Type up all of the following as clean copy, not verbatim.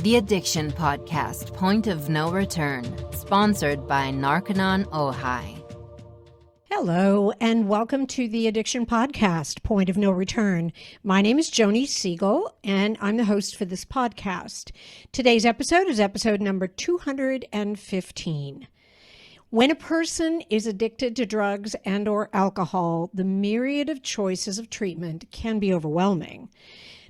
The Addiction Podcast, Point of No Return, sponsored by Narconon Ojai. Hello, and welcome to the Addiction Podcast, Point of No Return. My name is Joni Siegel, and I'm the host for this podcast. Today's episode is episode number 215. When a person is addicted to drugs and or alcohol, the myriad of choices of treatment can be overwhelming.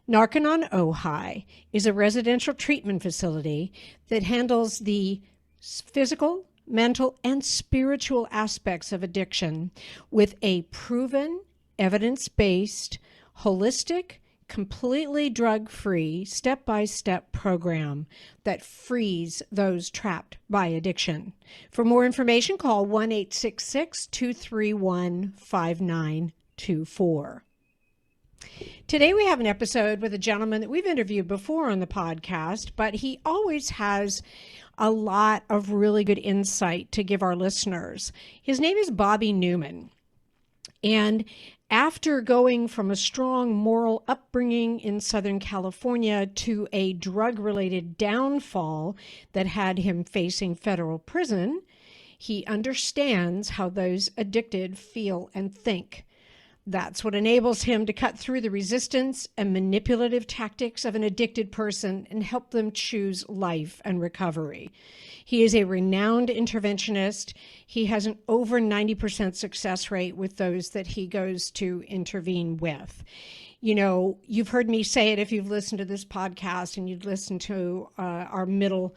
Narconon Ojai is a residential treatment facility that handles the physical, mental, and spiritual aspects of addiction with a proven, evidence-based, holistic, completely drug-free, step-by-step program that frees those trapped by addiction. For more information, call 1-866-231-5924. Today we have an episode with a gentleman that we've interviewed before on the podcast, but he always has a lot of really good insight to give our listeners. His name is Bobby Newman. And after going from a strong moral upbringing in Southern California to a drug-related downfall that had him facing federal prison, he understands how those addicted feel and think. That's what enables him to cut through the resistance and manipulative tactics of an addicted person and help them choose life and recovery. He is a renowned interventionist. He has an over 90% success rate with those that he goes to intervene with. You know, you've heard me say it if you've listened to this podcast and you've listened to our middle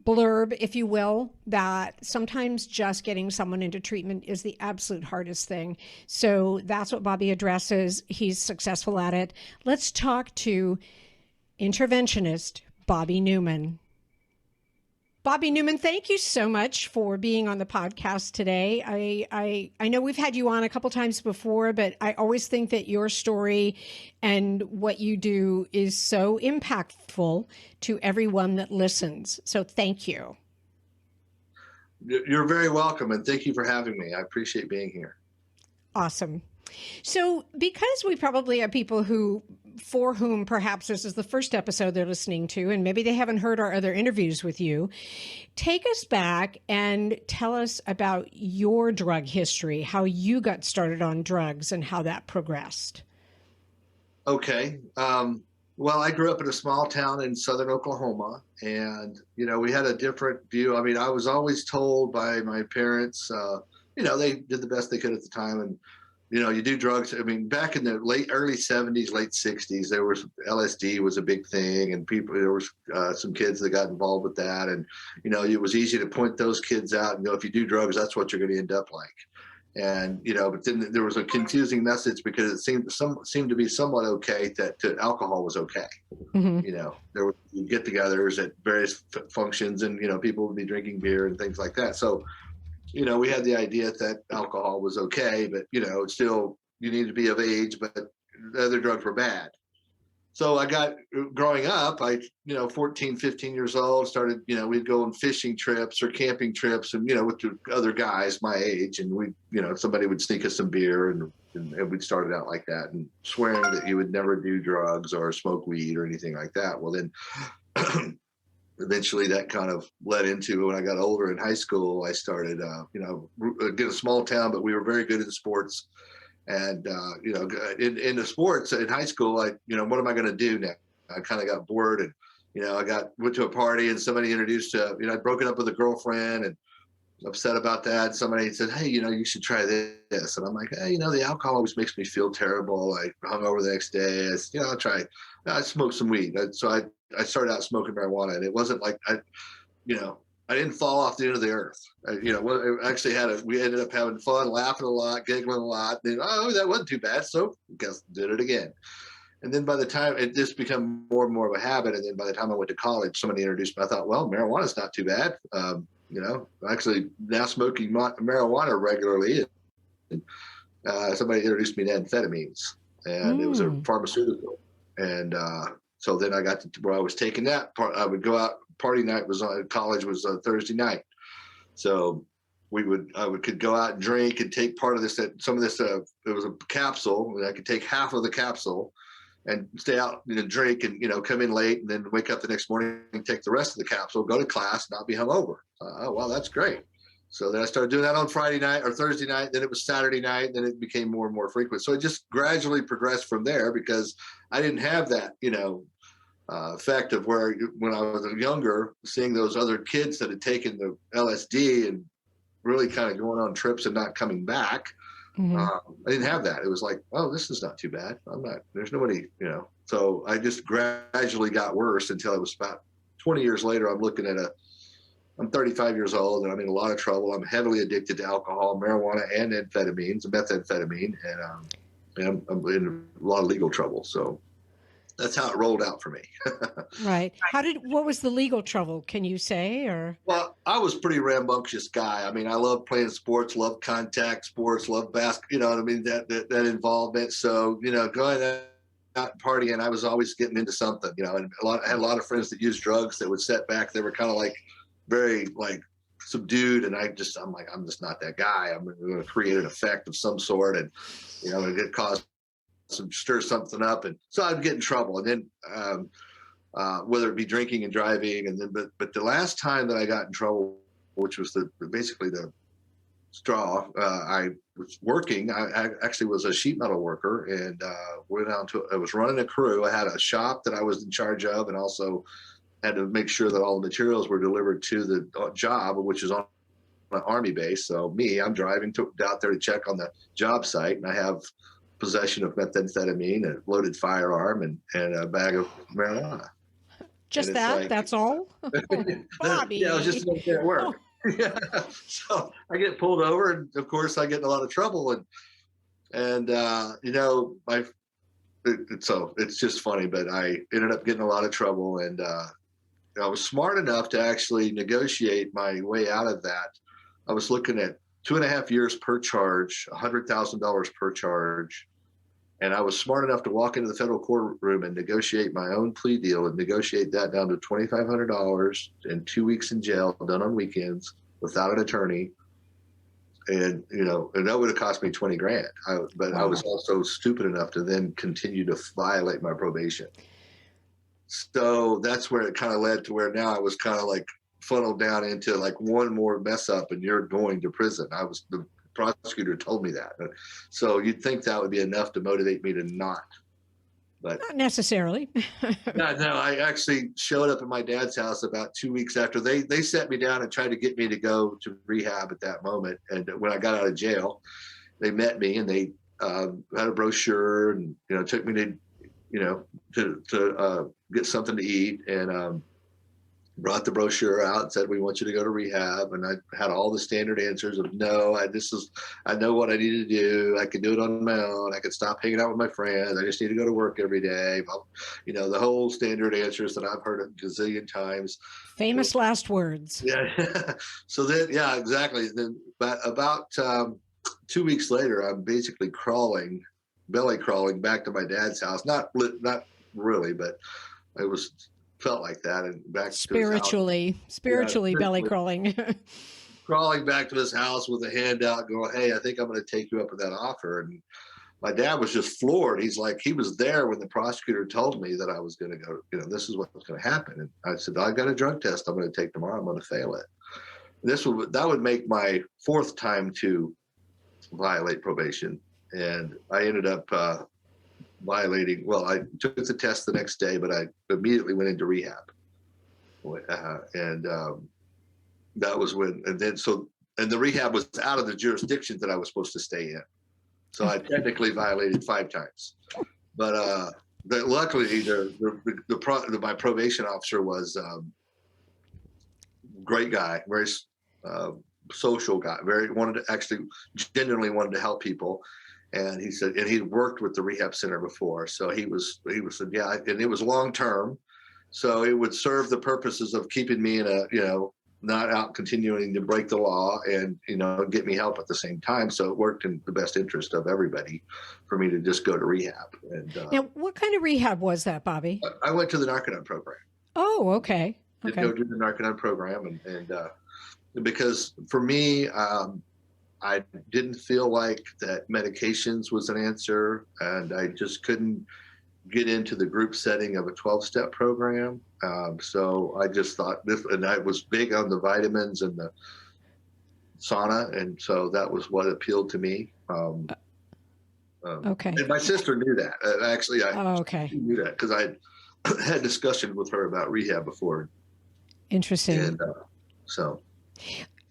blurb, if you will, that sometimes just getting someone into treatment is the absolute hardest thing. So that's what Bobby addresses. He's successful at it. Let's talk to interventionist Bobby Newman. Bobby Newman, thank you so much for being on the podcast today. I know we've had you on a couple times before, but I always think that your story and what you do is so impactful to everyone that listens. So thank you. You're very welcome, and thank you for having me. I appreciate being here. Awesome. So because we probably have people for whom perhaps this is the first episode they're listening to, and maybe they haven't heard our other interviews with you, take us back and tell us about your drug history, how you got started on drugs and how that progressed. Okay. Well, I grew up in a small town in southern Oklahoma, and, you know, we had a different view. I mean, I was always told by my parents, you know, they did the best they could at the time, and you know, you do drugs. I mean, back in the early 70s, late 60s, there was LSD was a big thing, and there was some kids that got involved with that. And, you know, it was easy to point those kids out and go, if you do drugs, that's what you're going to end up like. And, you know, but then there was a confusing message because it seemed to be somewhat okay that alcohol was okay. Mm-hmm. You know, there were get-togethers at various functions, and, you know, people would be drinking beer and things like that. So, you know, we had the idea that alcohol was okay, but, you know, still you need to be of age, but the other drugs were bad. So growing up, 14, 15 years old, started, you know, we'd go on fishing trips or camping trips and, you know, with the other guys my age, and we, you know, somebody would sneak us some beer and we'd started out like that and swearing that you would never do drugs or smoke weed or anything like that. Well, then eventually that kind of led into when I got older in high school, I started, get a small town, but we were very good in sports. And, you know, in the sports in high school, what am I going to do now? I kind of got bored and, you know, went to a party and somebody introduced, I'd broken up with a girlfriend and upset about that. Somebody said, hey, you know, you should try this. And I'm like, hey, you know, the alcohol always makes me feel terrible. I hung over the next day. I'll try. I smoked some weed. So I started out smoking marijuana, and it wasn't like I didn't fall off the end of the earth. We ended up having fun, laughing a lot, giggling a lot. Then, that wasn't too bad. So I guess did it again. And then by the time it just became more and more of a habit. And then by the time I went to college, somebody introduced me. I thought, well, marijuana's not too bad. Actually now smoking marijuana regularly. And somebody introduced me to amphetamines, and it was a pharmaceutical. And so then I got to where I was taking that part. I would go out. Party night was on college was on Thursday night. So I could go out and drink and take part of this. Some of this, it was a capsule, and I could take half of the capsule and stay out and drink and, come in late and then wake up the next morning and take the rest of the capsule, go to class, not be hungover. Oh, well, that's great. So then I started doing that on Friday night or Thursday night. Then it was Saturday night. Then it became more and more frequent. So it just gradually progressed from there because I didn't have that, effect of where when I was younger, seeing those other kids that had taken the LSD and really kind of going on trips and not coming back. I didn't have that. It was like, oh, this is not too bad. There's nobody, so I just gradually got worse until it was about 20 years later. I'm 35 years old and I'm in a lot of trouble. I'm heavily addicted to alcohol, marijuana, and amphetamines, methamphetamine, and I'm in a lot of legal trouble. So that's how it rolled out for me. Right. What was the legal trouble? Can you say, or? Well, I was a pretty rambunctious guy. I mean, I love playing sports, love contact sports, love basketball, that involvement. So, going out and partying, I was always getting into something, and I had a lot of friends that used drugs that would set back. They were kind of like very like subdued. And I'm just not that guy. I'm going to create an effect of some sort and, it caused stir something up, and so I'd get in trouble. And then whether it be drinking and driving, and then but the last time that I got in trouble, which was basically the straw, I was working. I actually was a sheet metal worker, and I was running a crew. I had a shop that I was in charge of, and also had to make sure that all the materials were delivered to the job, which is on an Army base. So I'm driving out there to check on the job site, and I have possession of methamphetamine, a loaded firearm, and a bag of marijuana. Just that? That's all? Bobby. Yeah, I was just going to work. Yeah. So I get pulled over, and of course I get in a lot of trouble, and so it's just funny, but I ended up getting a lot of trouble, and I was smart enough to actually negotiate my way out of that. I was looking at 2.5 years per charge, $100,000 per charge. And I was smart enough to walk into the federal courtroom and negotiate my own plea deal and negotiate that down to $2,500 and 2 weeks in jail, done on weekends without an attorney. And, and that would have cost me 20 grand. But I was also stupid enough to then continue to violate my probation. So that's where it kind of led to where now I was kind of like funneled down into like one more mess up and you're going to prison. The prosecutor told me that. So you'd think that would be enough to motivate me to not. But not necessarily. No, I actually showed up at my dad's house about 2 weeks after they sat me down and tried to get me to go to rehab at that moment. And when I got out of jail, they met me and they had a brochure and, took me to get something to eat, and brought the brochure out and said, we want you to go to rehab. And I had all the standard answers of no, I know what I need to do. I can do it on my own. I can stop hanging out with my friends. I just need to go to work every day. The whole standard answers that I've heard a gazillion times. Famous last words. Yeah. So then, yeah, exactly. Then about 2 weeks later, I'm basically belly crawling back to my dad's house. Not really, but it felt like that, and back spiritually belly crawling. Crawling back to his house with a hand out going, hey, I think I'm going to take you up with that offer. And my dad was just floored. He's like, he was there when the prosecutor told me that I was going to go, this is what's going to happen. And I said, I got a drug test I'm going to take tomorrow. I'm going to fail it. That would make my fourth time to violate probation. And I ended up violating. Well, I took the test the next day, but I immediately went into rehab. And that was when, and the rehab was out of the jurisdiction that I was supposed to stay in. So I technically violated 5 times. But luckily, my probation officer was a great guy, very social guy, genuinely wanted to help people. And he said, and he'd worked with the rehab center before. So he said, yeah, and it was long-term. So it would serve the purposes of keeping me in not out continuing to break the law and, get me help at the same time. So it worked in the best interest of everybody for me to just go to rehab. And now, what kind of rehab was that, Bobby? I went to the Narconon program. Oh, okay. Go to the Narconon program. And because for me, I didn't feel like that medications was an answer, and I just couldn't get into the group setting of a 12-step program. So I just thought this, and I was big on the vitamins and the sauna, and so that was what appealed to me. Okay. And my sister knew that. Actually, Okay. knew that because I had discussions with her about rehab before. Interesting. And so.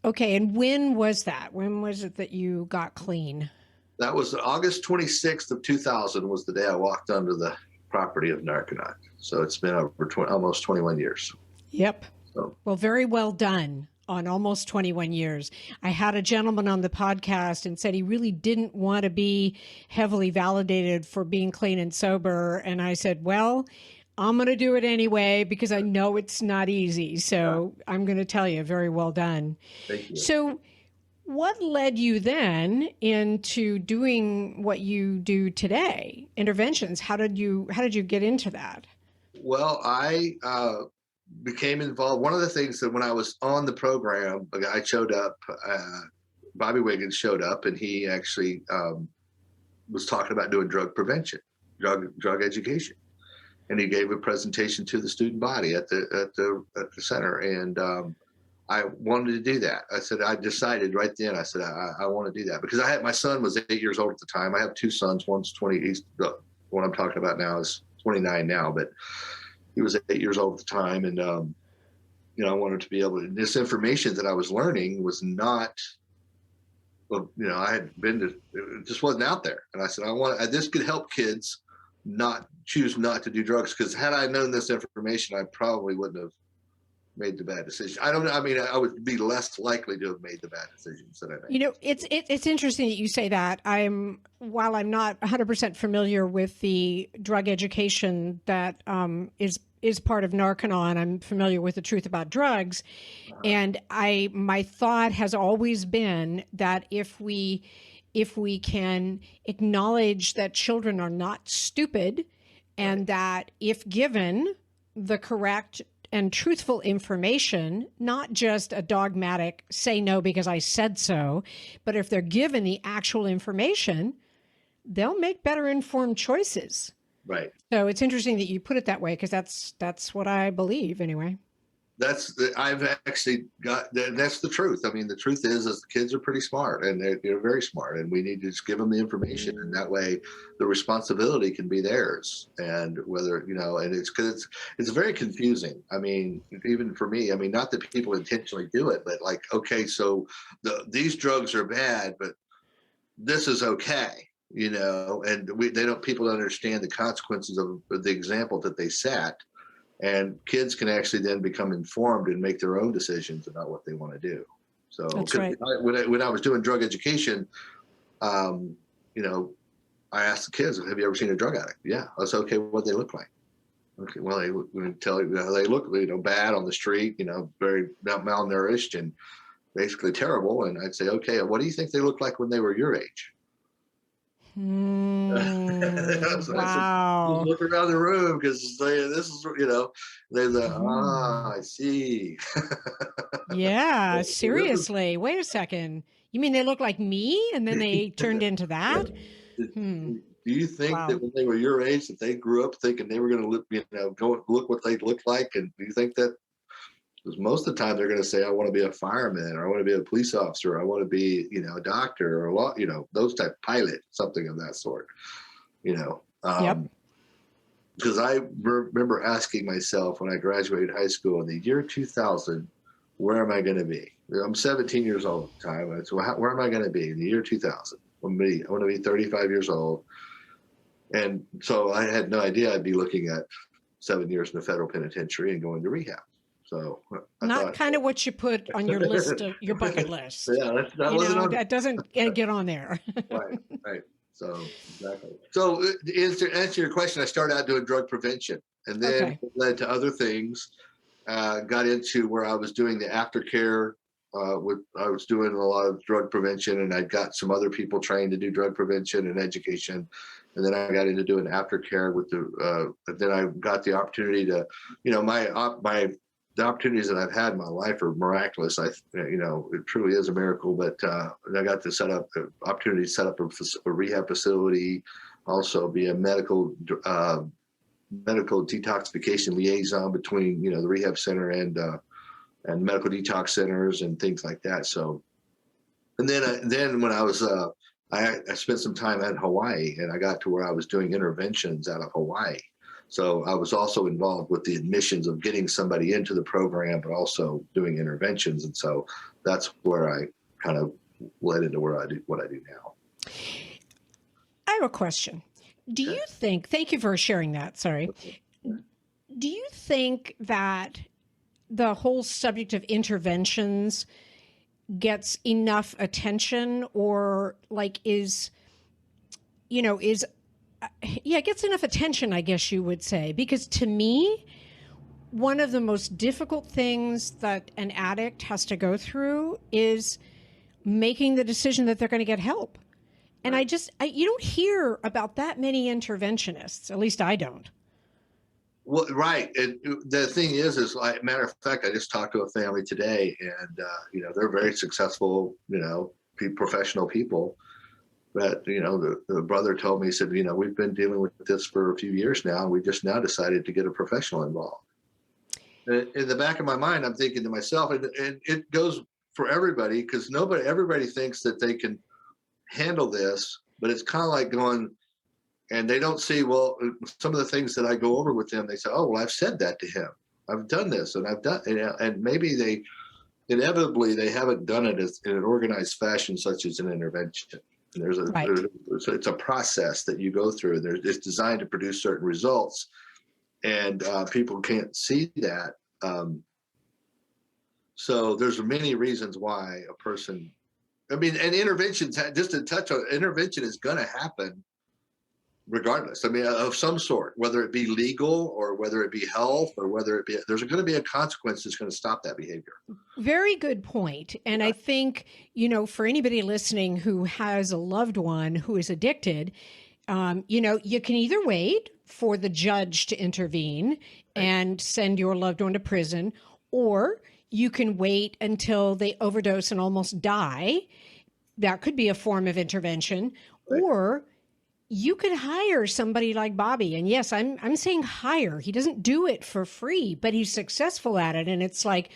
Okay. And when was that? When was it that you got clean? That was August 26th of 2000 was the day I walked onto the property of Narconon. So it's been over almost 21 years. Yep. So. Well, very well done on almost 21 years. I had a gentleman on the podcast and said he really didn't want to be heavily validated for being clean and sober. And I said, well, I'm going to do it anyway because I know it's not easy. So I'm going to tell you, very well done. Thank you. So what led you then into doing what you do today, interventions? How did you get into that? Well, I became involved. One of the things that when I was on the program, a guy showed up, Bobby Wiggins showed up, and he actually was talking about doing drug prevention, drug education. And he gave a presentation to the student body at the center. And I wanted to do that. I decided right then, I said, I want to do that because my son was 8 years old at the time. I have two sons. One's 20. The one I'm talking about now is 29 now, but he was 8 years old at the time. And, I wanted to be able to, this information that I was learning was not, I had been to, it just wasn't out there. And I said, this could help kids choose not to do drugs. Because had I known this information, I probably wouldn't have made the bad decision. I don't know. I mean, I would be less likely to have made the bad decisions that I made. It's interesting that you say that. While I'm not 100% familiar with the drug education that is part of Narconon, I'm familiar with the truth about drugs. And my thought has always been that if we can acknowledge that children are not stupid, and that if given the correct and truthful information, not just a dogmatic say no because I said so, but if they're given the actual information, they'll make better informed choices. Right. So it's interesting that you put it that way because that's what I believe anyway. I've actually that's the truth. I mean, the truth is the kids are pretty smart, and they're very smart, and we need to just give them the information, and that way the responsibility can be theirs. And whether, and it's because it's very confusing. I mean, even for me, I mean, not that people intentionally do it, but like, okay, so these drugs are bad, but this is okay, and people don't understand the consequences of the example that they set. And kids can actually then become informed and make their own decisions about what they want to do. So that's right. When I was doing drug education, I asked the kids, have you ever seen a drug addict? Yeah. That's okay. What they look like. Okay. Well, they would tell you how they look, bad on the street, very malnourished and basically terrible. And I'd say, okay, what do you think they looked like when they were your age? So wow. Said, look around the room because this is, they're like, I see. Yeah, seriously. Wait a second. You mean they look like me and then they turned into that? Do you think that when they were your age that they grew up thinking they were going to look, go look what they looked like? And do you think that? Because most of the time they're going to say, I want to be a fireman, or I want to be a police officer, or I want to be, a doctor, or a law, those type pilot, something of that sort, Yep. Because I remember asking myself when I graduated high school in the year 2000, where am I going to be? I'm 17 years old at the time. So where am I going to be in the year 2000? I want to be 35 years old. And so I had no idea I'd be looking at 7 years in the federal penitentiary and going to rehab. So not kind of what you put on your list of your bucket list. Yeah, that doesn't get on there. Right. So exactly. So to answer your question, I started out doing drug prevention, and then it led to other things. Got into where I was doing the aftercare. I was doing a lot of drug prevention, and I got some other people trained to do drug prevention and education. And then I got into doing aftercare with then I got the opportunity to, the opportunities that I've had in my life are miraculous. It truly is a miracle. But I got to set up the opportunity to set up a rehab facility, also be a medical medical detoxification liaison between, the rehab center and medical detox centers and things like that. So, and then when I was, I spent some time at Hawaii, and I got to where I was doing interventions out of Hawaii. So I was also involved with the admissions of getting somebody into the program, but also doing interventions. And so that's where I kind of led into where I do what I do now. I have a question. Do you think, thank you for sharing that, sorry. Do you think that the whole subject of interventions gets enough attention, or gets enough attention, I guess you would say? Because to me, one of the most difficult things that an addict has to go through is making the decision that they're going to get help. And you don't hear about that many interventionists. At least I don't. Well, right. The thing is like, matter of fact, I just talked to a family today, and, they're very successful, professional people. But, the brother told me, he said, we've been dealing with this for a few years now. And we just now decided to get a professional involved. And in the back of my mind, I'm thinking to myself, and it goes for everybody, because everybody thinks that they can handle this, but it's kind of like going, and they don't see, well, some of the things that I go over with them, they say, oh, well, I've said that to him. I've done this, and I've done, and maybe they haven't done it in an organized fashion, such as an intervention. And it's a process that you go through. It's designed to produce certain results, and people can't see that. So there's many reasons why a person, and interventions, just to touch on, intervention is going to happen regardless. Of some sort, whether it be legal or whether it be health or whether it be, there's going to be a consequence that's going to stop that behavior. Very good point. And I think, for anybody listening who has a loved one who is addicted, you can either wait for the judge to intervene and send your loved one to prison, or you can wait until they overdose and almost die. That could be a form of intervention. Right. Or you could hire somebody like Bobby. And yes, I'm saying hire. He doesn't do it for free, but he's successful at it. And it's like,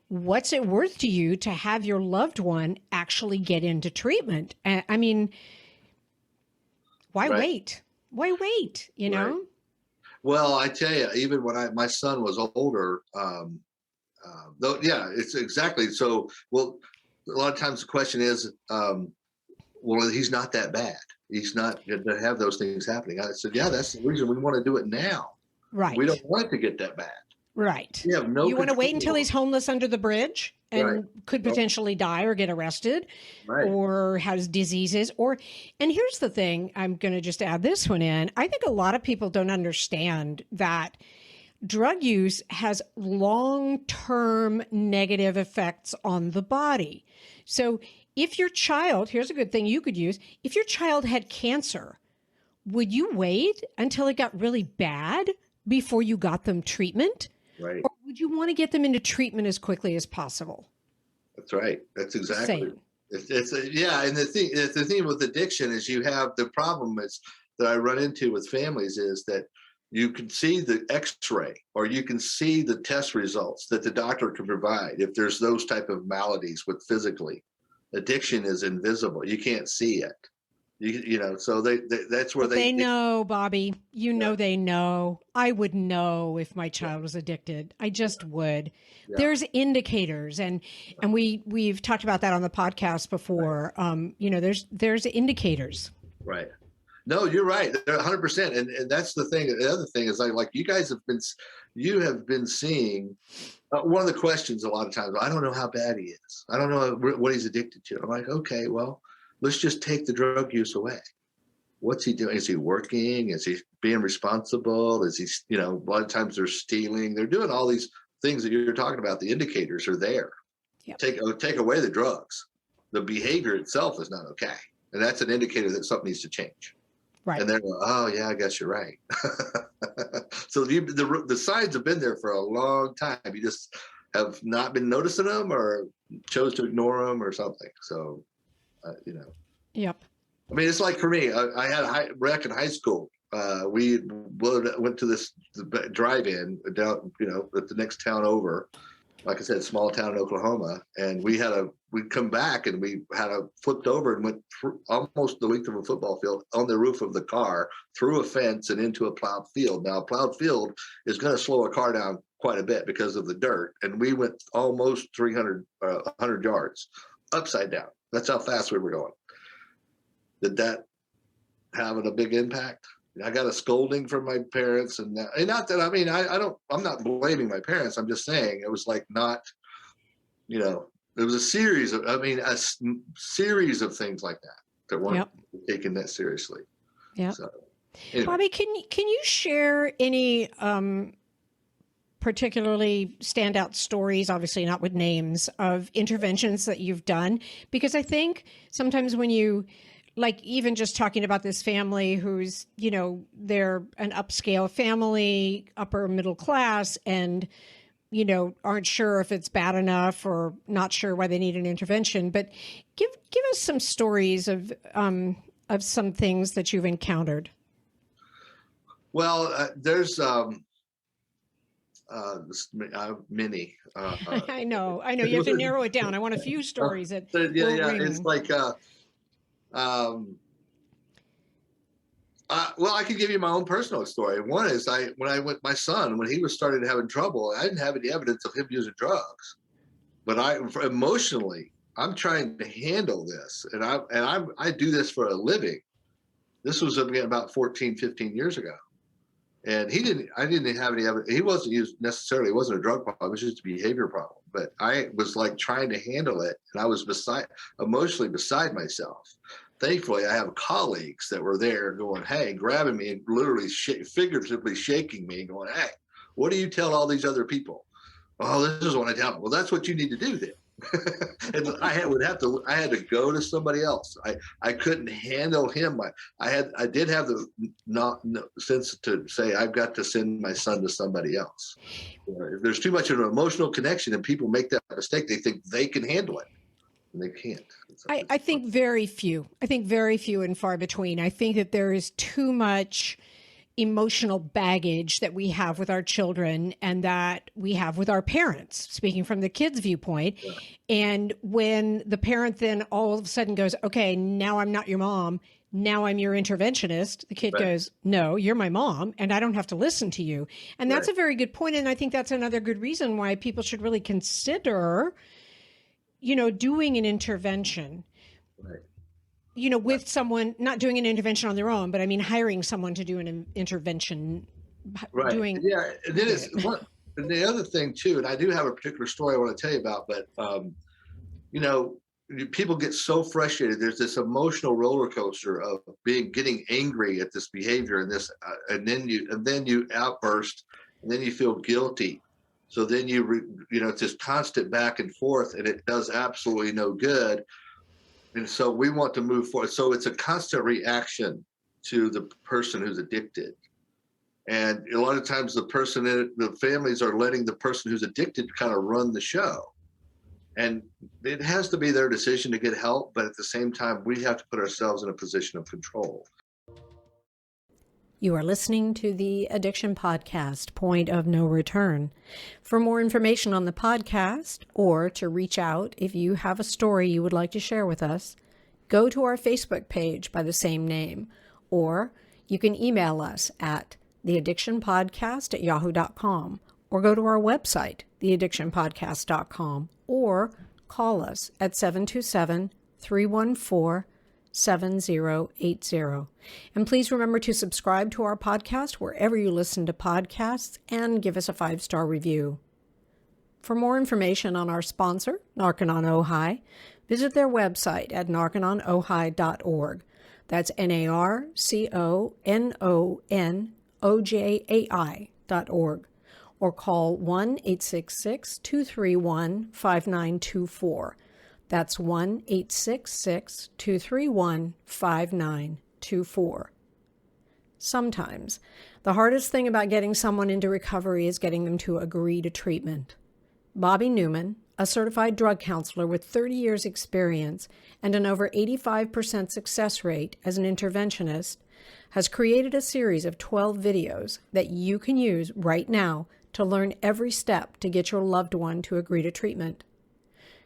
what's it worth to you to have your loved one actually get into treatment? Why wait? Why wait? Right. Well, I tell you, even when my son was older, it's exactly. So, well, a lot of times the question is, well, he's not that bad. He's not going to have those things happening. I said, yeah, that's the reason we want to do it now. Right. We don't want it to get that bad. Right. We have no You want to wait control. until he's homeless under the bridge and could potentially die or get arrested or has diseases and here's the thing, I'm going to just add this one in. I think a lot of people don't understand that drug use has long-term negative effects on the body. So if your child, here's a good thing you could use, if your child had cancer, would you wait until it got really bad before you got them treatment? Right. Or would you want to get them into treatment as quickly as possible? That's right. That's exactly. Same. And the thing with addiction is you have the problem is that I run into with families is that you can see the x-ray or you can see the test results that the doctor can provide if there's those type of maladies with physically. Addiction is invisible. You can't see it. So that's where they know, Bobby. They know. I would know if my child was addicted. I just would. Yeah. There's indicators, and we've talked about that on the podcast before. Right. There's indicators. Right. No, you're right. 100%. And that's the thing. The other thing is like you guys have been seeing. One of the questions a lot of times, I don't know how bad he is. I don't know what he's addicted to. I'm like, okay, well, let's just take the drug use away. What's he doing? Is he working? Is he being responsible? Is he, a lot of times they're stealing. They're doing all these things that you're talking about. The indicators are there. Yep. Take away the drugs. The behavior itself is not okay. And that's an indicator that something needs to change. Right. And they're like, oh, yeah, I guess you're right. So the signs have been there for a long time. You just have not been noticing them or chose to ignore them or something. So, Yep. I mean, it's like for me, I had a wreck in high school we went to this drive-in down, at the next town over. Like I said, small town in Oklahoma, and we'd come back and we had flipped over and went almost the length of a football field on the roof of the car, through a fence and into a plowed field. Now, a plowed field is going to slow a car down quite a bit because of the dirt, and we went almost 100 yards upside down. That's how fast we were going. Did that have a big impact? I got a scolding from my parents, and not that, I mean, I'm not blaming my parents. I'm just saying it was like not, it was a series of things like that weren't taken that seriously. Yeah. So, anyway. Bobby, can you share any particularly standout stories, obviously not with names, of interventions that you've done? Because I think sometimes when you, like, even just talking about this family who's, they're an upscale family, upper middle class, and, aren't sure if it's bad enough or not sure why they need an intervention. But give us some stories of some things that you've encountered. Well, there's many. I know. You have to narrow it down. I want a few stories that It's like well, I can give you my own personal story. One is my son, when he was started having trouble, I didn't have any evidence of him using drugs, but emotionally, I'm trying to handle this, and I do this for a living. This was about 14, 15 years ago. And I didn't have any evidence. He wasn't used necessarily. It wasn't a drug problem. It was just a behavior problem. But I was like trying to handle it, and I was emotionally beside myself. Thankfully, I have colleagues that were there going, hey, grabbing me and literally figuratively shaking me and going, hey, what do you tell all these other people? Oh, this is what I tell them. Well, that's what you need to do then. And I had to go to somebody else. I couldn't handle him. I did have the sense to say I've got to send my son to somebody else. If there's too much of an emotional connection and people make that mistake, they think they can handle it, and they can't. I think very few. I think very few and far between. I think that there is too much emotional baggage that we have with our children and that we have with our parents, speaking from the kid's viewpoint. Yeah. And when the parent then all of a sudden goes, okay, now I'm not your mom, now I'm your interventionist, the kid goes, no, you're my mom and I don't have to listen to you. And that's a very good point. And I think that's another good reason why people should really consider, doing an intervention. Right. With someone, not doing an intervention on their own, but I mean, hiring someone to do an intervention. Right. And the other thing too, and I do have a particular story I want to tell you about, but, people get so frustrated. There's this emotional roller coaster of getting angry at this behavior and this, and then you outburst, and then you feel guilty. So then it's this constant back and forth, and it does absolutely no good. And so we want to move forward. So it's a constant reaction to the person who's addicted. And a lot of times the families are letting the person who's addicted kind of run the show. And it has to be their decision to get help. But at the same time, we have to put ourselves in a position of control. You are listening to the Addiction Podcast, Point of No Return. For more information on the podcast, or to reach out if you have a story you would like to share with us, go to our Facebook page by the same name, or you can email us at theaddictionpodcast@yahoo.com, or go to our website, theaddictionpodcast.com, or call us at 727-314-7080. And please remember to subscribe to our podcast wherever you listen to podcasts and give us a 5-star review. For more information on our sponsor, Narconon Ojai, visit their website at narcononohi.org. That's NARCONONOJAI.org. Or call 1-866-231-5924. That's 1-866-231-5924. Sometimes, the hardest thing about getting someone into recovery is getting them to agree to treatment. Bobby Newman, a certified drug counselor with 30 years experience and an over 85% success rate as an interventionist, has created a series of 12 videos that you can use right now to learn every step to get your loved one to agree to treatment.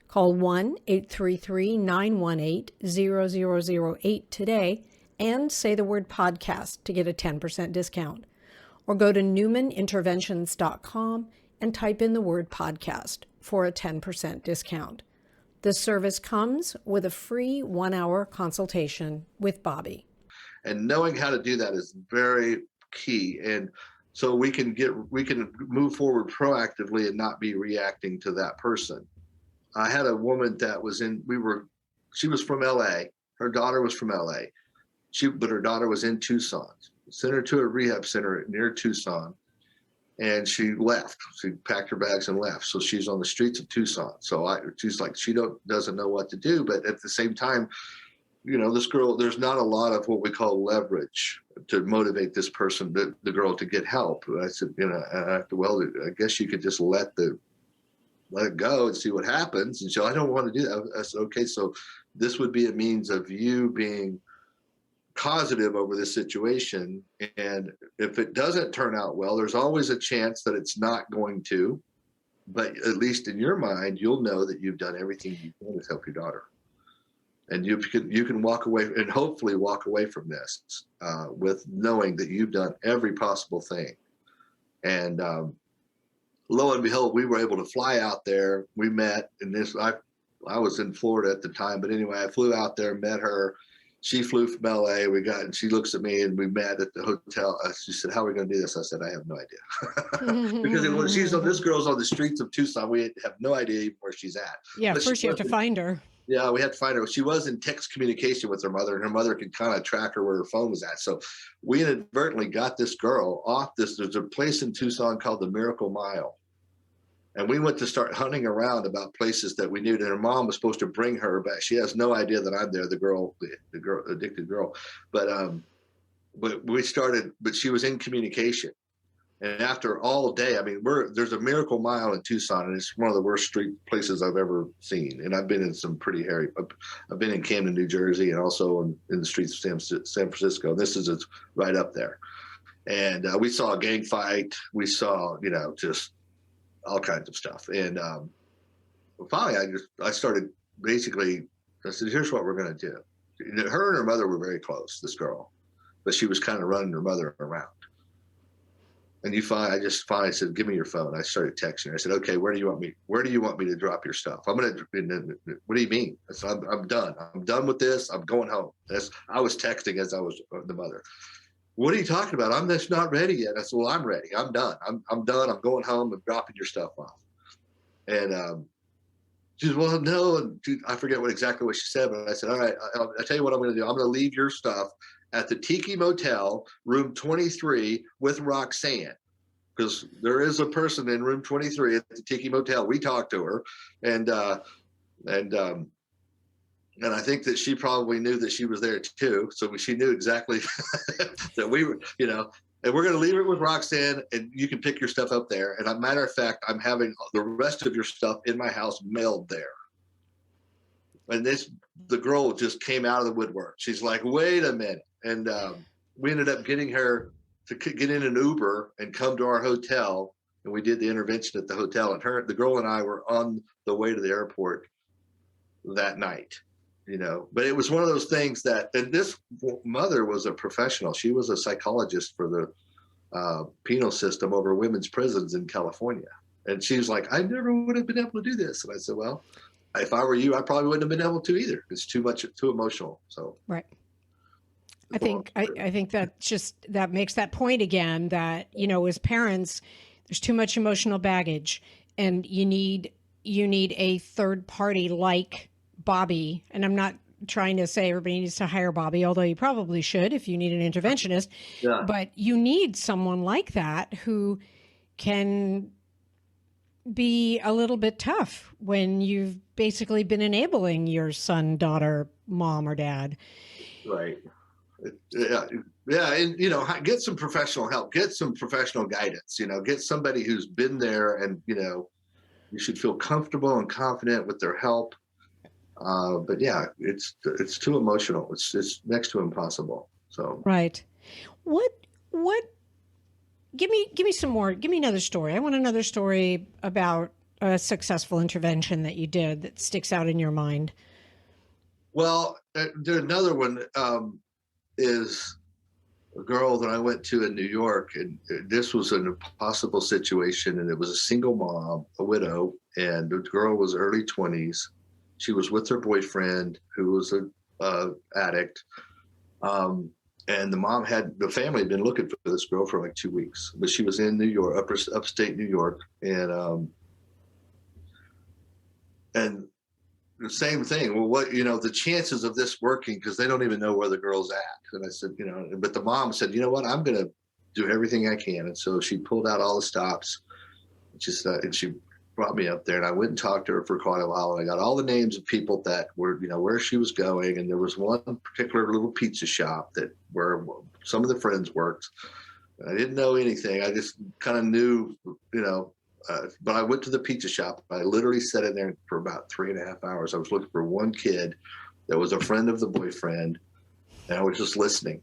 Call 1-833-918-0008 today and say the word podcast to get a 10% discount. Or go to newmaninterventions.com and type in the word podcast for a 10% discount. This service comes with a free 1-hour consultation with Bobby. And knowing how to do that is very key. And so we can move forward proactively and not be reacting to that person. I had a woman that was she was from LA. Her daughter was from LA. But her daughter was in Tucson. Sent her to a rehab center near Tucson, and she left. She packed her bags and left. So she's on the streets of Tucson. So she's like, she doesn't know what to do. But at the same time, this girl, there's not a lot of what we call leverage to motivate this person, the girl, to get help. I said, I guess you could just let it go and see what happens. And so I don't want to do that. I said, okay, so this would be a means of you being positive over this situation. And if it doesn't turn out well, there's always a chance that it's not going to, but at least in your mind, you'll know that you've done everything you can to help your daughter. And you can walk away and hopefully walk away from this with knowing that you've done every possible thing. And lo and behold, we were able to fly out there. We met, and I was in Florida at the time, but anyway, I flew out there, met her. She flew from LA. And she looks at me, and we met at the hotel. She said, "How are we going to do this?" I said, "I have no idea." Because this girl's on the streets of Tucson. We have no idea even where she's at. Yeah, but first you have to find her. Yeah, we had to find her. She was in text communication with her mother, and her mother could kind of track her where her phone was at. So we inadvertently got this girl off this. There's a place in Tucson called the Miracle Mile. And we went to start hunting around about places that we knew. And her mom was supposed to bring her back. She has no idea that I'm there, the girl, addicted girl. But she was in communication. And after all day, there's a Miracle Mile in Tucson, and it's one of the worst street places I've ever seen. And I've been in some pretty hairy. I've been in Camden, New Jersey, and also in the streets of San Francisco. This is right up there. And we saw a gang fight. We saw, just all kinds of stuff. And finally, I started basically, I said, here's what we're going to do. Her and her mother were very close, this girl, but she was kind of running her mother around. And I just finally said, give me your phone. I started texting her. I said, okay, where do you want me to drop your stuff? What do you mean? I said, I'm done. I'm done with this. I'm going home. I was texting as I was the mother. What are you talking about? I'm just not ready yet. I said, well, I'm ready. I'm done. I'm done. I'm going home and dropping your stuff off. And she said, well, no. And I forget exactly what she said, but I said, all right, I'll tell you what I'm going to do. I'm going to leave your stuff at the Tiki Motel, room 23, with Roxanne. Because there is a person in room 23 at the Tiki Motel. We talked to her, and I think that she probably knew that she was there too. So she knew exactly that we were, and we're going to leave it with Roxanne, and you can pick your stuff up there. And a matter of fact, I'm having the rest of your stuff in my house mailed there. And the girl just came out of the woodwork. She's like, wait a minute. And we ended up getting her to get in an Uber and come to our hotel. And we did the intervention at the hotel. And the girl and I were on the way to the airport that night. But it was one of those things and this mother was a professional. She was a psychologist for the penal system over women's prisons in California. And she was like, I never would have been able to do this. And I said, well, if I were you, I probably wouldn't have been able to either. It's too emotional. So, right. I think that makes that point again that, as parents, there's too much emotional baggage, and you need a third party like Bobby. And I'm not trying to say everybody needs to hire Bobby, although you probably should if you need an interventionist. Yeah. But you need someone like that who can be a little bit tough when you've basically been enabling your son, daughter, mom, or dad. Right. Yeah. And, get some professional help, get some professional guidance, get somebody who's been there, and, you should feel comfortable and confident with their help. But yeah, it's too emotional. It's next to impossible. So right. What give me some more. Give me another story. I want another story about a successful intervention that you did that sticks out in your mind. Well, there's another one is a girl that I went to in New York, and this was an impossible situation, and it was a single mom, a widow, and the girl was early 20s. She was with her boyfriend, who was a addict. And the family had been looking for this girl for like 2 weeks, but she was in New York, upstate New York. And the same thing. Well, the chances of this working, because they don't even know where the girl's at. And I said, but the mom said, you know what, I'm going to do everything I can. And so she pulled out all the stops, and she brought me up there, and I went and talked to her for quite a while. And I got all the names of people that were, where she was going. And there was one particular little pizza shop where some of the friends worked. I didn't know anything. I just kind of knew, but I went to the pizza shop. I literally sat in there for about 3.5 hours. I was looking for one kid that was a friend of the boyfriend, and I was just listening.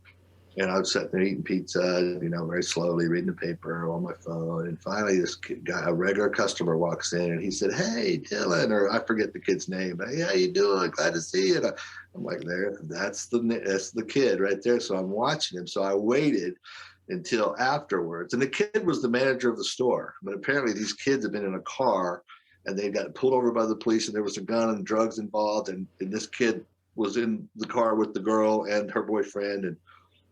And I was sitting there eating pizza, very slowly, reading the paper on my phone. And finally, this guy, a regular customer, walks in, and he said, "Hey, Dylan," or I forget the kid's name. But, "Hey, how you doing? Glad to see you." And I'm like, that's the kid right there. So I'm watching him. So I waited until afterwards. And the kid was the manager of the store. But apparently these kids had been in a car, and they got pulled over by the police, and there was a gun and drugs involved. And this kid was in the car with the girl and her boyfriend. And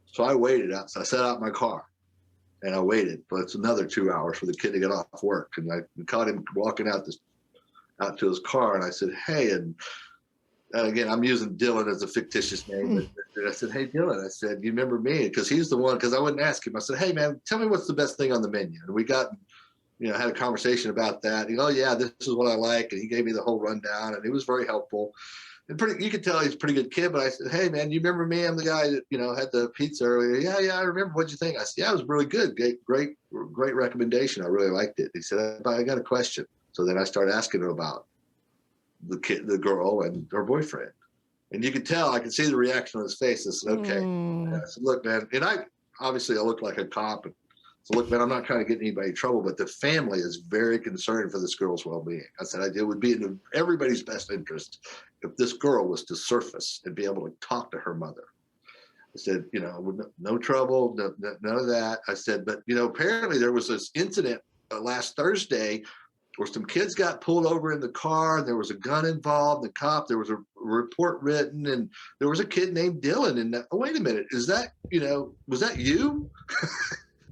so I waited out. So I sat out in my car, and I waited. But it's another 2 hours for the kid to get off work. And I caught him walking out to his car, and I said, "Hey," and again, I'm using Dylan as a fictitious name. But I said, "Hey, Dylan," I said, "You remember me?" Because he's the one, because I wouldn't ask him. I said, "Hey, man, tell me what's the best thing on the menu." And we got, had a conversation about that. "Oh, yeah, this is what I like." And he gave me the whole rundown, and he was very helpful. And you could tell he's a pretty good kid. But I said, "Hey, man, you remember me? I'm the guy that, had the pizza earlier." "Yeah, I remember. What'd you think?" I said, "Yeah, it was really good. Great recommendation. I really liked it." He said, "I got a question." So then I started asking him about the girl and her boyfriend. And you could tell, I could see the reaction on his face. I said, "Okay." I said, "Look, man," and I look like a cop. And so, "Look, man, I'm not trying to get anybody in trouble, but the family is very concerned for this girl's well-being." I said, "It would be in everybody's best interest if this girl was to surface and be able to talk to her mother." I said, "No trouble, none of that." I said, "But, apparently there was this incident last Thursday where some kids got pulled over in the car, and there was a gun involved. The cop, there was a report written, and there was a kid named Dylan. And wait a minute, is that, was that you?"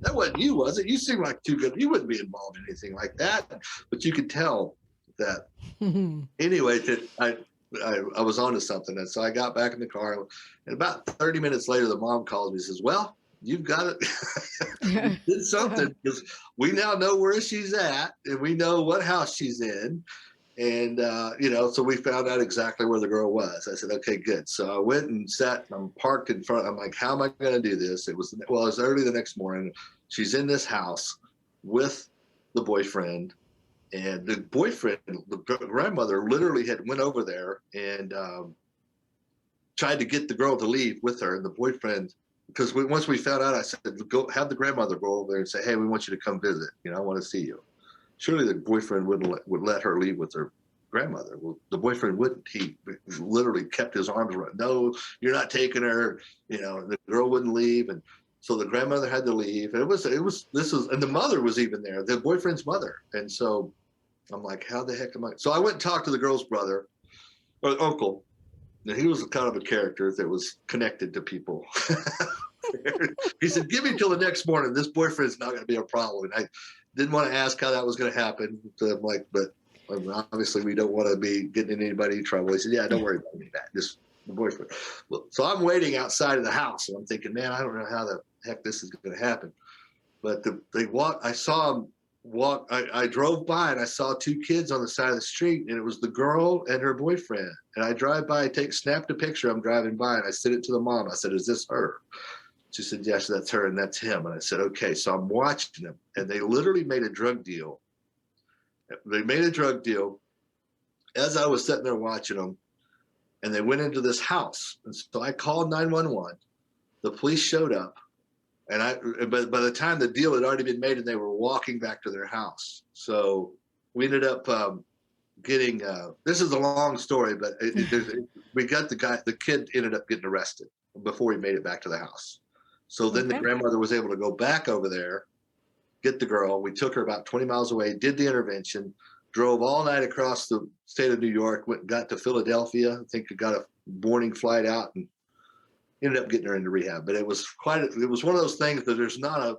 "That wasn't you, was it? You seem like too good. You wouldn't be involved in anything like that." But you could tell that. Anyway, I was onto something. And so I got back in the car, and about 30 minutes later, the mom calls me and says, "Well, you've got it." "You did something, because we now know where she's at, and we know what house she's in." And, so we found out exactly where the girl was. I said, "Okay, good." So I went and sat, and I'm parked in front. I'm like, how am I going to do this? It was early the next morning. She's in this house with the boyfriend, and the boyfriend, the grandmother, literally had went over there and tried to get the girl to leave with her. And the boyfriend, because once we found out, I said, "Go have the grandmother go over there and say, 'Hey, we want you to come visit. I want to see you.'" Surely the boyfriend would let her leave with her grandmother. Well, the boyfriend wouldn't. He literally kept his arms around. "No, you're not taking her." The girl wouldn't leave, and so the grandmother had to leave. And and the mother was even there, the boyfriend's mother. And so I'm like, how the heck am I? So I went and talked to the girl's brother or uncle. And he was kind of a character that was connected to people. He said, "Give me till the next morning. This boyfriend's not going to be a problem." And I didn't want to ask how that was going to happen. So I'm like, but obviously we don't want to be getting anybody in trouble. He said, "Yeah, don't worry about any of that. Just the boyfriend." Well, so I'm waiting outside of the house, and I'm thinking, man, I don't know how the heck this is going to happen. But I saw them walk. I drove by, and I saw two kids on the side of the street, and it was the girl and her boyfriend. And I drive by, snapped a picture. I'm driving by, and I sent it to the mom. I said, "Is this her?" She said, "Yes, that's her, and that's him." And I said, "Okay." So I'm watching them, and they literally made a drug deal. They made a drug deal as I was sitting there watching them, and they went into this house. And so I called 911. The police showed up. But by the time the deal had already been made and they were walking back to their house. So we ended up getting, this is a long story, but we got the kid ended up getting arrested before he made it back to the house. So then the grandmother was able to go back over there, get the girl. We took her about 20 miles away, did the intervention, drove all night across the state of New York, got to Philadelphia. I think we got a morning flight out and ended up getting her into rehab. But it was one of those things that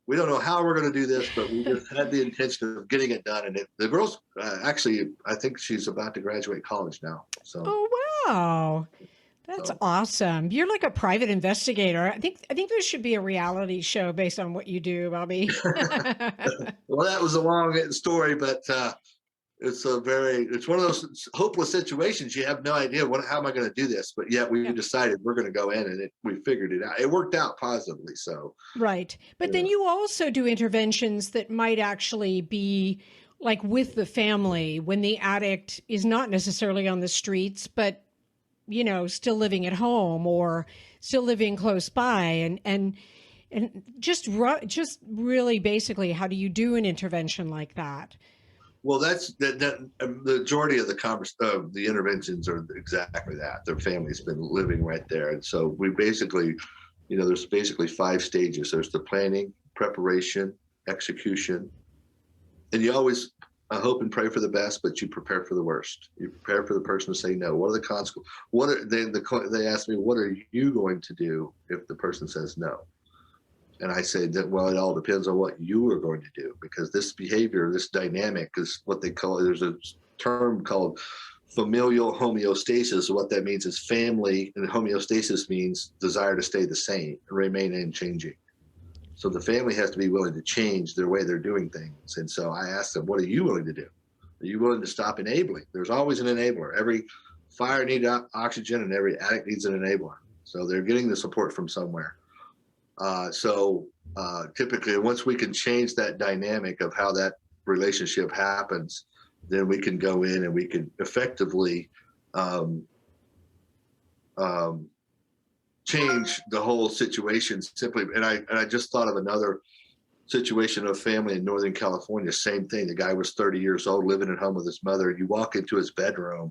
we don't know how we're going to do this, but we just had the intention of getting it done. And the girl's actually, I think she's about to graduate college now. So. Oh, wow. That's awesome. You're like a private investigator. I think there should be a reality show based on what you do, Bobby. Well, that was a long story, but it's one of those hopeless situations. You have no idea how am I going to do this, but yet we decided we're going to go in and we figured it out. It worked out positively. So right, but then you also do interventions that might actually be like with the family when the addict is not necessarily on the streets, but still living at home or still living close by, and just really basically, how do you do an intervention like that? Well, that's the majority of the interventions are exactly that. Their family's been living right there, and so we basically, there's basically 5 stages. There's the planning, preparation, execution, and you always hope and pray for the best, but you prepare for the worst. You prepare for the person to say no. What are the consequences? They ask me, what are you going to do if the person says no? And I say that, well, it all depends on what you are going to do, because this behavior, this dynamic is what they call, there's a term called familial homeostasis. What that means is family, and homeostasis means desire to stay the same and remain unchanging. So the family has to be willing to change their way they're doing things. And so I asked them, what are you willing to do? Are you willing to stop enabling? There's always an enabler. Every fire needs oxygen and every addict needs an enabler. So they're getting the support from somewhere. Typically, once we can change that dynamic of how that relationship happens, then we can go in and we can effectively change the whole situation simply. And I just thought of another situation of a family in Northern California. Same thing. The guy was 30 years old, living at home with his mother. You walk into his bedroom,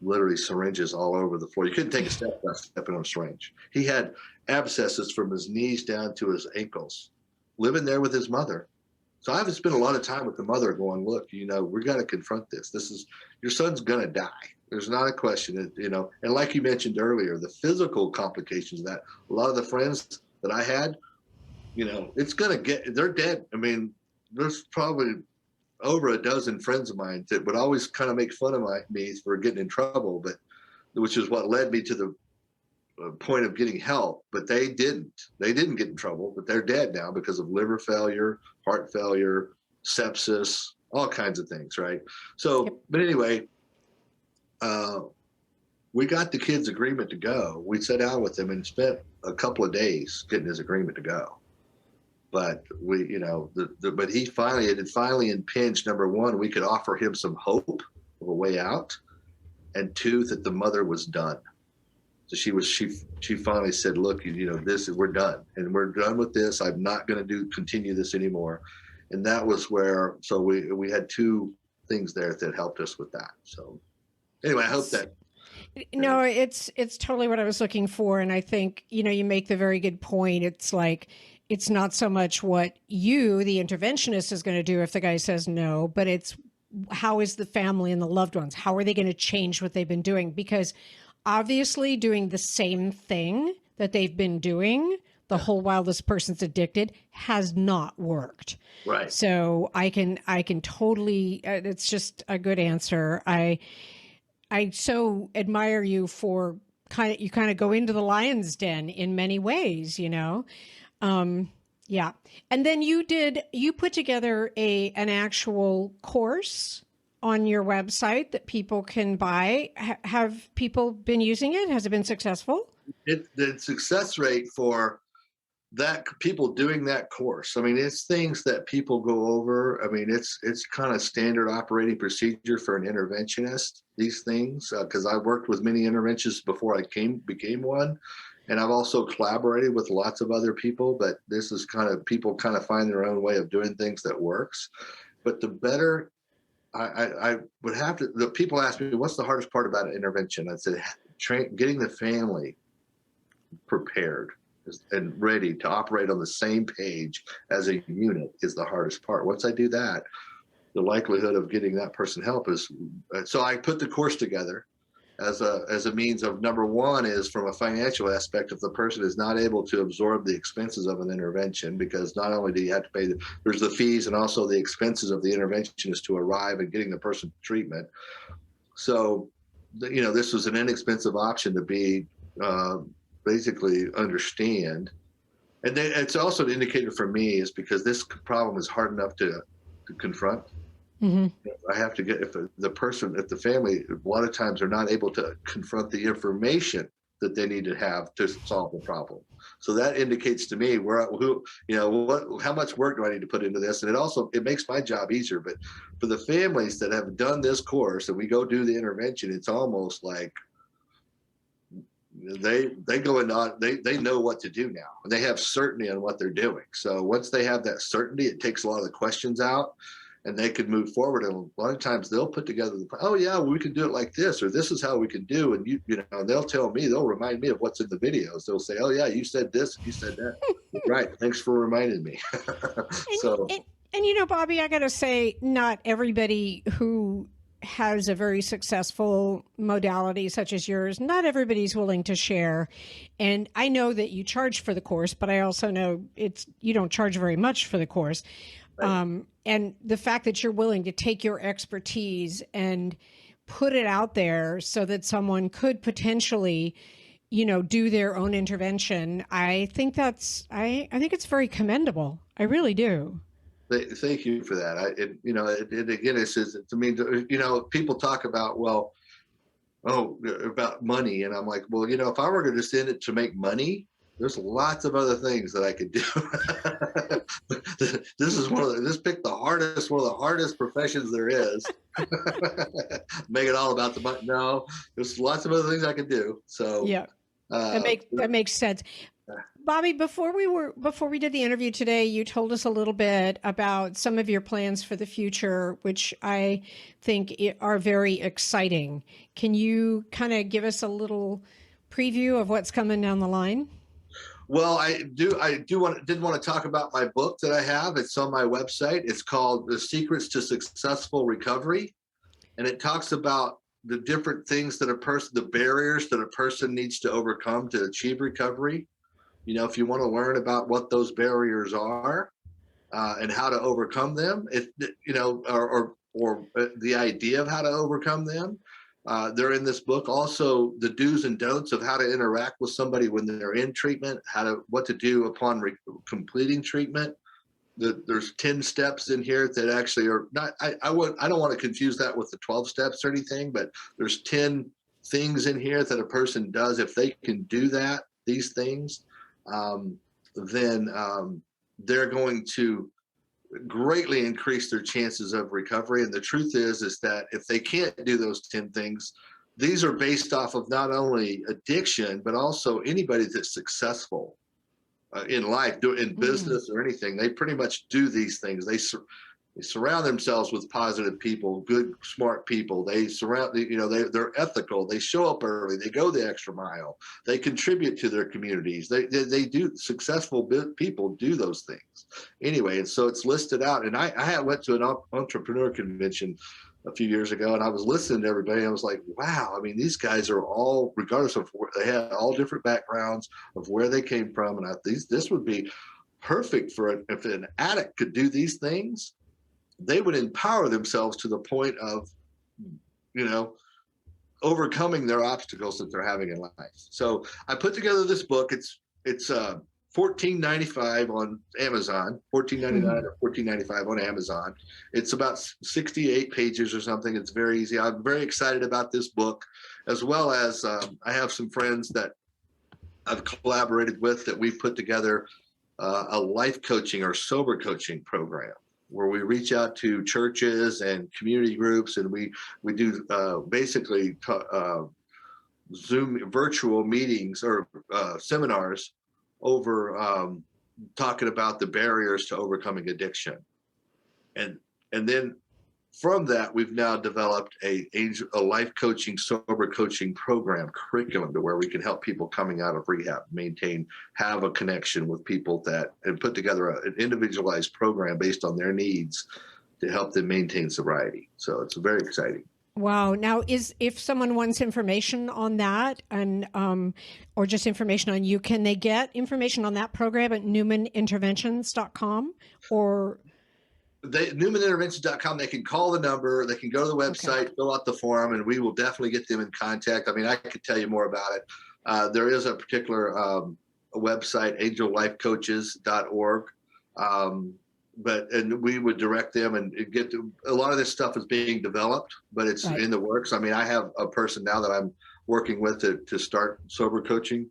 literally syringes all over the floor. You couldn't take a step without stepping on a syringe. He had abscesses from his knees down to his ankles, living there with his mother. So I've spent a lot of time with the mother going, look, we got to confront this. Your son's going to die. There's not a question, and like you mentioned earlier, the physical complications of that, a lot of the friends that I had, they're dead. I mean, there's probably over a dozen friends of mine that would always kind of make fun of me for getting in trouble, which is what led me to the point of getting help. But they didn't get in trouble, but they're dead now because of liver failure, heart failure, sepsis, all kinds of things. Right. So, But anyway, we got the kid's agreement to go. We sat down with him and spent a couple of days getting his agreement to go. But but he finally impinged. Number one, we could offer him some hope of a way out, and 2, that the mother was done. So she finally said, look, we're done, and we're done with this. I'm not going to continue this anymore. And that was where, so we had 2 things there that helped us with that. So anyway, I hope that. No, it's totally what I was looking for. And I think, you make the very good point. It's like, it's not so much what you, the interventionist, is going to do if the guy says no, but it's how is the family and the loved ones, how are they going to change what they've been doing? Because obviously doing the same thing that they've been doing the whole while this person's addicted has not worked. Right. So I can totally, it's just a good answer. I so admire you for you kind of go into the lion's den in many ways, Yeah. And then you put together an actual course on your website that people can buy. Have people been using it? Has it been successful? The success rate for that, people doing that course, I mean, it's things that people go over. I mean, it's kind of standard operating procedure for an interventionist, these things, because I worked with many interventionists before I became one. And I've also collaborated with lots of other people, but this is people kind of find their own way of doing things that works. But the better I would have to, the people ask me, what's the hardest part about an intervention? I said, getting the family prepared and ready to operate on the same page as a unit is the hardest part. Once I do that, the likelihood of getting that person help is, so I put the course together as a means of, number one is from a financial aspect, if the person is not able to absorb the expenses of an intervention, because not only do you have to pay, there's the fees and also the expenses of the interventionist to arrive and getting the person treatment. So, this was an inexpensive option to be basically understand. And then it's also an indicator for me is because this problem is hard enough to confront. Mm-hmm. I have to get, if the family, a lot of times are not able to confront the information that they need to have to solve the problem. So that indicates to me how much work do I need to put into this? And it makes my job easier. But for the families that have done this course and we go do the intervention, it's almost like they go in, they know what to do now. They have certainty on what they're doing. So once they have that certainty, it takes a lot of the questions out. And they could move forward. And a lot of times they'll put together, we can do it like this, or this is how we can do. And they'll tell me, they'll remind me of what's in the videos. They'll say, oh yeah, you said this, you said that. Right. Thanks for reminding me. And Bobby, I got to say, not everybody who has a very successful modality such as yours, not everybody's willing to share. And I know that you charge for the course, but I also know you don't charge very much for the course. Right. And the fact that you're willing to take your expertise and put it out there so that someone could potentially, do their own intervention, I think I think it's very commendable. I really do. Thank you for that. Again, it says to me, people talk about, about money. And I'm like, if I were going to send it to make money, there's lots of other things that I could do. This picked one of the hardest professions there is. Make it all about the money. No, there's lots of other things I could do. So yeah, that makes sense. Bobby, before we did the interview today, you told us a little bit about some of your plans for the future, which I think are very exciting. Can you kind of give us a little preview of what's coming down the line? Well, I did want to talk about my book that I have. It's on my website. It's called The Secrets to Successful Recovery. And it talks about the different things the barriers that a person needs to overcome to achieve recovery. If you want to learn about what those barriers are and how to overcome them, or the idea of how to overcome them, they're in this book. Also, the do's and don'ts of how to interact with somebody when they're in treatment, what to do upon completing treatment. There's 10 steps in here that actually are not. I don't want to confuse that with the 12 steps or anything, but there's 10 things in here that a person does. If they can do these things, then they're going to greatly increase their chances of recovery. And the truth is that if they can't do those 10 things, these are based off of not only addiction, but also anybody that's successful in life, in business or anything. They pretty much do these things. They surround themselves with positive people, good, smart people. They're ethical. They show up early. They go the extra mile. They contribute to their communities. They do. Successful people do those things anyway. And so it's listed out. And I went to an entrepreneur convention a few years ago, and I was listening to everybody. And I was like, wow. I mean, these guys are all, regardless of where they had all different backgrounds of where they came from. And this would be perfect if an addict could do these things. They would empower themselves to the point of, overcoming their obstacles that they're having in life. So I put together this book. It's $14.95 on Amazon, $14.99 or $14.95 on Amazon. It's about 68 pages or something. It's very easy. I'm very excited about this book, as well as I have some friends that I've collaborated with that we've put together a life coaching or sober coaching program, where we reach out to churches and community groups, and we do basically Zoom virtual meetings or seminars over talking about the barriers to overcoming addiction. And then from that, we've now developed a life coaching, sober coaching program curriculum to where we can help people coming out of rehab have a connection with people and put together an individualized program based on their needs to help them maintain sobriety. So it's very exciting. Wow. Now, if someone wants information on that and or just information on you, can they get information on that program at newmaninterventions.com or? Newmaninterventions.com, they can call the number, they can go to the website, fill out the form, and we will definitely get them in contact. I mean, I could tell you more about it. There is a particular website, angellifecoaches.org, and we would direct them and get to, a lot of this stuff is being developed, but it's in the works. I mean, I have a person now that I'm working with to start sober coaching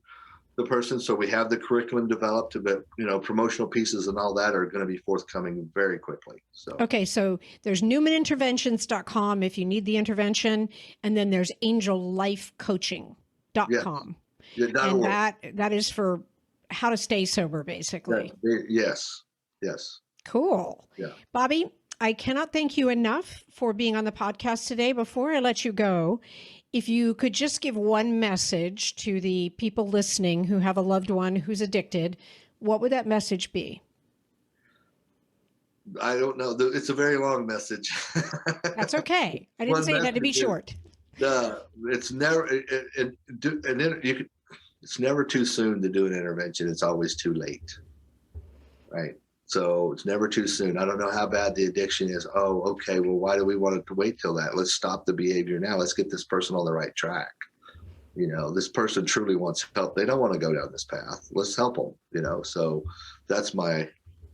the person. So we have the curriculum developed, but promotional pieces and all that are going to be forthcoming very quickly. So so there's newmaninterventions.com if you need the intervention, and then there's angellifecoaching.com. Yeah, and that is for how to stay sober, basically. Yes. Cool. Yeah. Bobby, I cannot thank you enough for being on the podcast today. Before I let you go, if you could just give one message to the people listening who have a loved one who's addicted, what would that message be? I don't know. It's a very long message. That's okay. I didn't say it had to be short. It's never, it's never too soon to do an intervention. It's always too late. Right. So it's never too soon. I don't know how bad the addiction is. Oh, okay. Well, why do we want to wait till that? Let's stop the behavior now. Let's get this person on the right track. This person truly wants help. They don't want to go down this path. Let's help them. So that's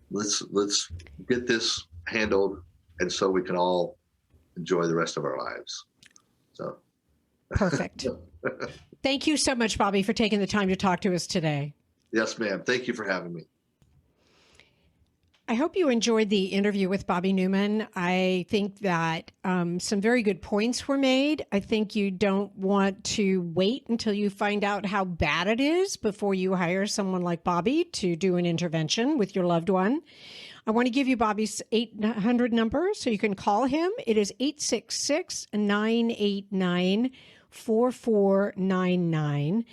let's get this handled, and so we can all enjoy the rest of our lives. So perfect. Thank you so much, Bobby, for taking the time to talk to us today. Yes, ma'am. Thank you for having me. I hope you enjoyed the interview with Bobby Newman. I think that some very good points were made. I think you don't want to wait until you find out how bad it is before you hire someone like Bobby to do an intervention with your loved one. I want to give you Bobby's 800 number so you can call him. It is 866-989-4499.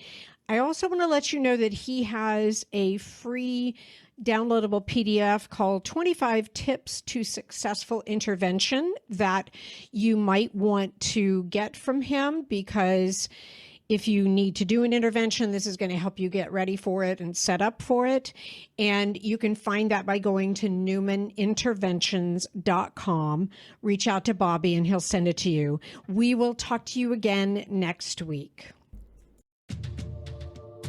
I also want to let you know that he has a free downloadable PDF called 25 Tips to Successful Intervention that you might want to get from him, because if you need to do an intervention, this is going to help you get ready for it and set up for it. And you can find that by going to newmaninterventions.com. Reach out to Bobby and he'll send it to you. We will talk to you again next week.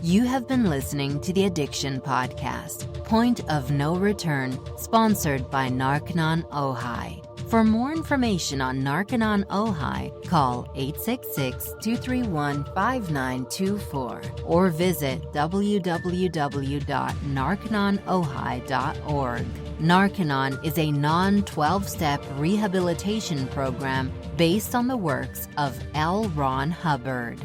You have been listening to the Addiction Podcast, Point of No Return, sponsored by Narconon Ojai. For more information on Narconon Ojai, call 866-231-5924 or visit www.narcononojai.org. Narconon is a non-12-step rehabilitation program based on the works of L. Ron Hubbard.